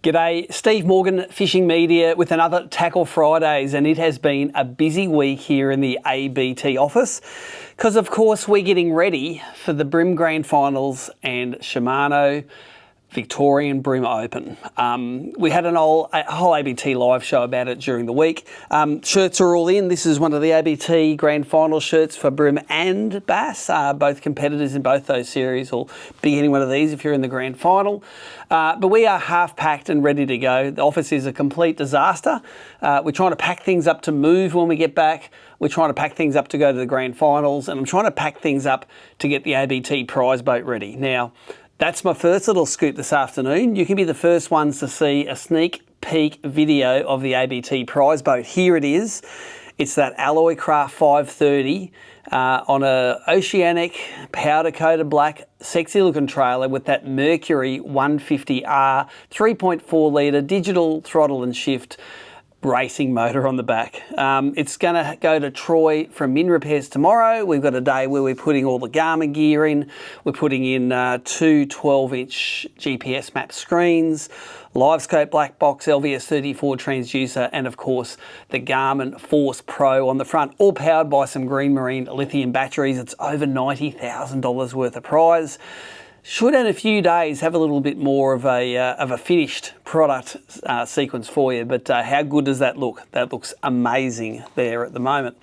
G'day, Steve Morgan, Fishing Media with another Tackle Fridays, and it has been a busy week here in the ABT office because of course we're getting ready for the Bream Grand Finals and Shimano Victorian Bream Open. We had a whole ABT live show about it during the week. Shirts are all in. This is one of the ABT Grand Final shirts for Bream and Bass. Both competitors in both those series will be getting one of these if you're in the Grand Final. But we are half packed and ready to go. The office is a complete disaster. We're trying to pack things up to move when we get back. We're trying to pack things up to go to the Grand Finals, and I'm trying to pack things up to get the ABT prize boat ready. Now, that's my first little scoop this afternoon. You can be the first ones to see a sneak peek video of the ABT prize boat. Here it is. It's that Alloy Craft 530 on a oceanic powder coated black sexy looking trailer with that Mercury 150R 3.4 litre digital throttle and shift racing motor on the back. It's going to go to Troy from Min Repairs tomorrow. We've got a day where we're putting all the Garmin gear in. We're putting in two 12-inch GPS map screens, LiveScope black box, LVS 34 transducer, and of course the Garmin Force Pro on the front, all powered by some Green Marine lithium batteries. It's over $90,000 worth of prize. Should in a few days have a little bit more of a finished product sequence for you, but how good does that look? That looks amazing there at the moment.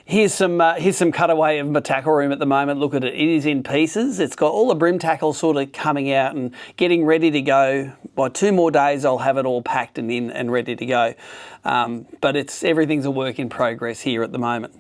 Here's some cutaway of my tackle room at the moment. Look at it. It is in pieces. It's got all the Bream tackle sort of coming out and getting ready to go. By 2 more days, I'll have it all packed and in and ready to go. But everything's a work in progress here at the moment.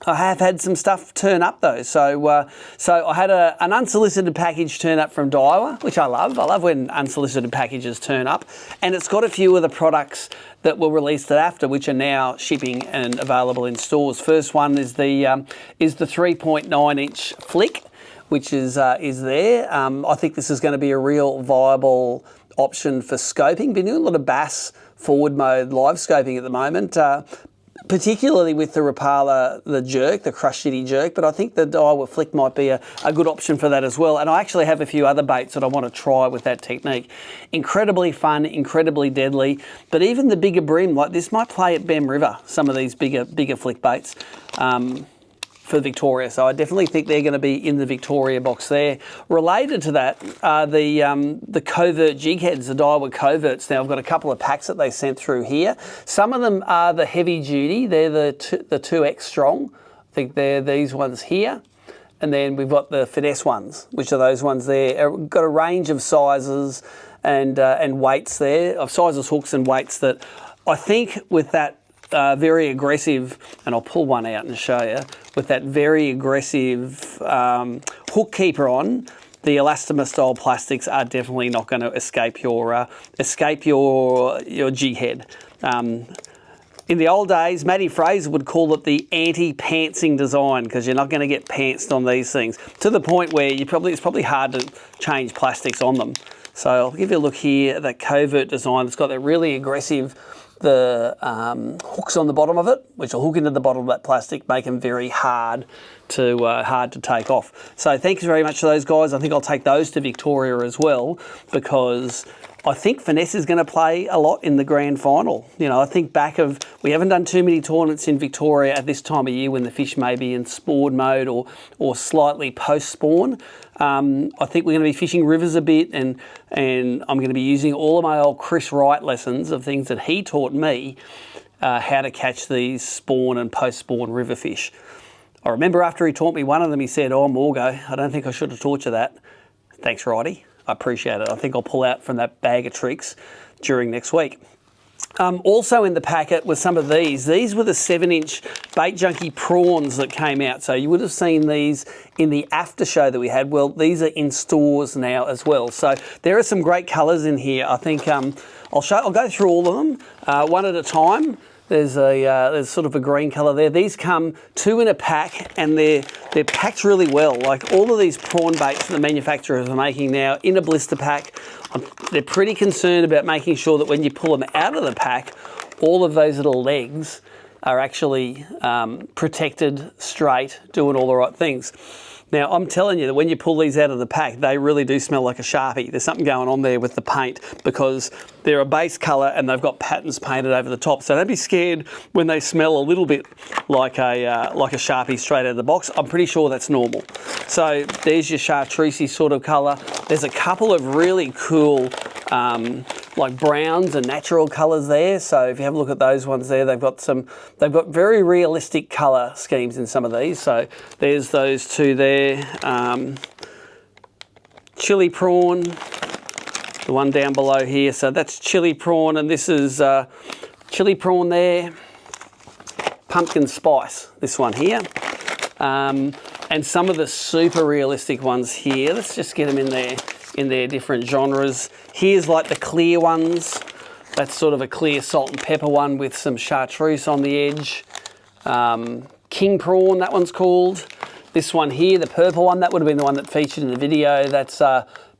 I have had some stuff turn up though. So I had an unsolicited package turn up from Daiwa, which I love. I love when unsolicited packages turn up. And it's got a few of the products that were released after, which are now shipping and available in stores. First one is the 3.9-inch flick, which is there. I think this is going to be a real viable option for scoping. Been doing a lot of bass forward mode live scoping at the moment. Particularly with the Rapala, the jerk, the Crush City jerk, but I think the Daiwa flick might be a good option for that as well. And I actually have a few other baits that I want to try with that technique. Incredibly fun, incredibly deadly, but even the bigger bream, like this might play at Bem River, some of these bigger flick baits. For Victoria, so I definitely think they're going to be in the Victoria box there. Related to that, the covert jig heads, the Daiwa coverts. Now I've got a couple of packs that they sent through here. Some of them are the heavy duty. They're the 2X strong. I think they're these ones here. And then we've got the finesse ones, which are those ones there. We've got a range of sizes and weights there, of sizes, hooks and weights that I think with that very aggressive, and I'll pull one out and show you, with that very aggressive hook keeper on, the elastomer style plastics are definitely not going to escape your jig head. In the old days, Matty Fraser would call it the anti-pantsing design because you're not going to get pantsed on these things, to the point where it's probably hard to change plastics on them. So I'll give you a look here at that covert design. It's got that really aggressive hooks on the bottom of it, which will hook into the bottom of that plastic, make them very hard to take off. So thanks very much to those guys. I think I'll take those to Victoria as well, because I think finesse is going to play a lot in the Grand Final. You know, I think we haven't done too many tournaments in Victoria at this time of year when the fish may be in spawn mode or slightly post-spawn. I think we're going to be fishing rivers a bit, and I'm going to be using all of my old Chris Wright lessons of things that he taught me how to catch these spawn and post-spawn river fish. I remember after he taught me one of them, he said, "Oh, Morgo, I don't think I should have taught you that." Thanks, Righty. I appreciate it. I think I'll pull out from that bag of tricks during next week. Also in the packet were some of these. These were the 7-inch Bait Junkie prawns that came out. So you would have seen these in the after show that we had. Well, these are in stores now as well. So there are some great colours in here. I think I'll go through all of them one at a time. There's sort of a green colour there. These come 2 in a pack, and they're packed really well. Like all of these prawn baits that the manufacturers are making now in a blister pack, they're pretty concerned about making sure that when you pull them out of the pack, all of those little legs are actually protected, straight, doing all the right things. Now, I'm telling you that when you pull these out of the pack, they really do smell like a Sharpie. There's something going on there with the paint because they're a base colour and they've got patterns painted over the top. So don't be scared when they smell a little bit like a Sharpie straight out of the box. I'm pretty sure that's normal. So there's your chartreusey sort of colour. There's a couple of really cool like browns and natural colours there. So if you have a look at those ones there, they've got very realistic colour schemes in some of these. So there's those two there. Chili prawn, the one down below here. So that's chili prawn, and this is chili prawn there. Pumpkin spice, this one here. And some of the super realistic ones here. Let's just get them in their different genres. Here's like the clear ones. That's sort of a clear salt and pepper one with some chartreuse on the edge. King prawn, that one's called. This one here, the purple one, that would have been the one that featured in the video. That's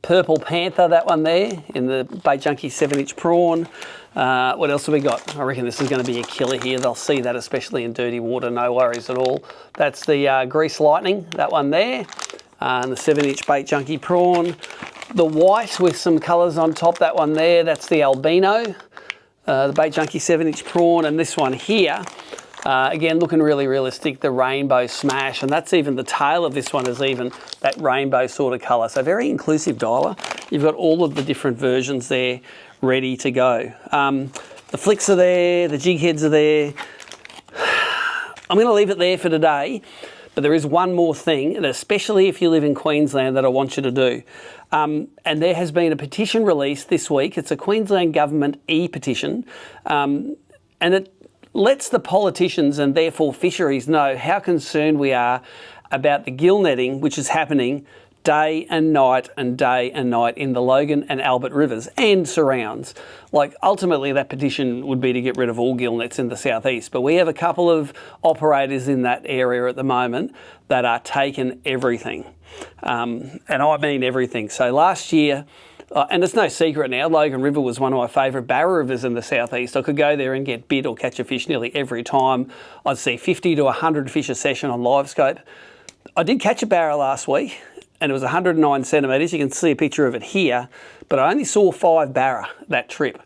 Purple Panther, that one there, in the Bait Junkie 7-inch prawn. What else have we got? I reckon this is going to be a killer here. They'll see that, especially in dirty water, no worries at all. That's the Grease Lightning, that one there. And the 7-inch Bait Junkie prawn. The white with some colours on top, that one there, that's the albino. The Bait Junkie 7-inch prawn, and this one here, again, looking really realistic, the rainbow smash, and that's even the tail of this one is even that rainbow sort of colour. So very inclusive dialer. You've got all of the different versions there ready to go. The flicks are there, the jig heads are there. I'm going to leave it there for today, but there is one more thing, and especially if you live in Queensland, that I want you to do. And there has been a petition released this week. It's a Queensland Government e-petition, and it lets the politicians and therefore fisheries know how concerned we are about the gill netting, which is happening day and night and day and night in the Logan and Albert rivers and surrounds. Like, ultimately that petition would be to get rid of all gill nets in the southeast, but we have a couple of operators in that area at the moment that are taking everything. And I mean everything. So last year, and it's no secret now, Logan River was one of my favourite barra rivers in the southeast. I could go there and get bit or catch a fish nearly every time. I'd see 50 to 100 fish a session on LiveScope. I did catch a barra last week, and it was 109 centimetres. You can see a picture of it here, but I only saw 5 barra that trip.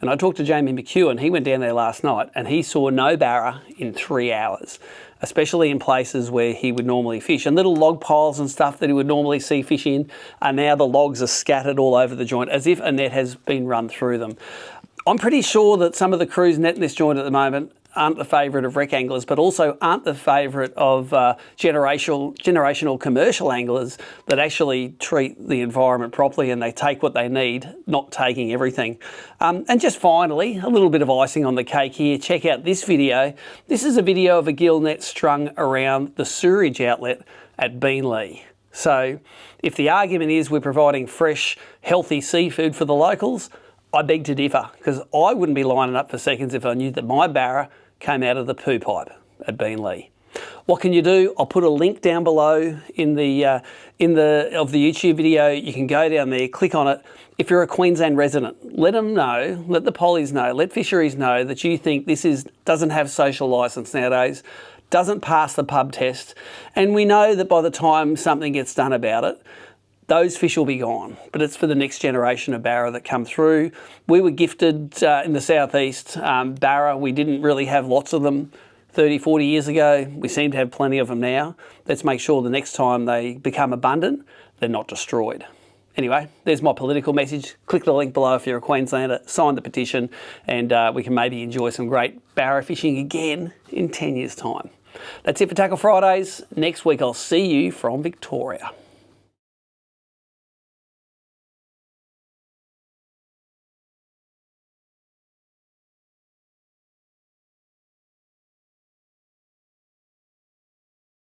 And I talked to Jamie McEwen, he went down there last night, and he saw no barra in 3 hours, especially in places where he would normally fish. And little log piles and stuff that he would normally see fish in are now the logs are scattered all over the joint as if a net has been run through them. I'm pretty sure that some of the crews netting this joint at the moment aren't the favourite of rec anglers, but also aren't the favourite of generational commercial anglers that actually treat the environment properly and they take what they need, not taking everything. And just finally, a little bit of icing on the cake here. Check out this video. This is a video of a gill net strung around the sewerage outlet at Beenleigh. So if the argument is we're providing fresh, healthy seafood for the locals, I beg to differ, because I wouldn't be lining up for seconds if I knew that my barra came out of the poo pipe at Beenleigh. What can you do? I'll put a link down below in the YouTube video. You can go down there, click on it. If you're a Queensland resident, let them know, let the pollies know, let fisheries know that you think this doesn't have social licence nowadays, doesn't pass the pub test, and we know that by the time something gets done about it, those fish will be gone, but it's for the next generation of barra that come through. We were gifted in the southeast barra. We didn't really have lots of them 30, 40 years ago. We seem to have plenty of them now. Let's make sure the next time they become abundant, they're not destroyed. Anyway, there's my political message. Click the link below if you're a Queenslander, sign the petition, and we can maybe enjoy some great barra fishing again in 10 years' time. That's it for Tackle Fridays. Next week I'll see you from Victoria.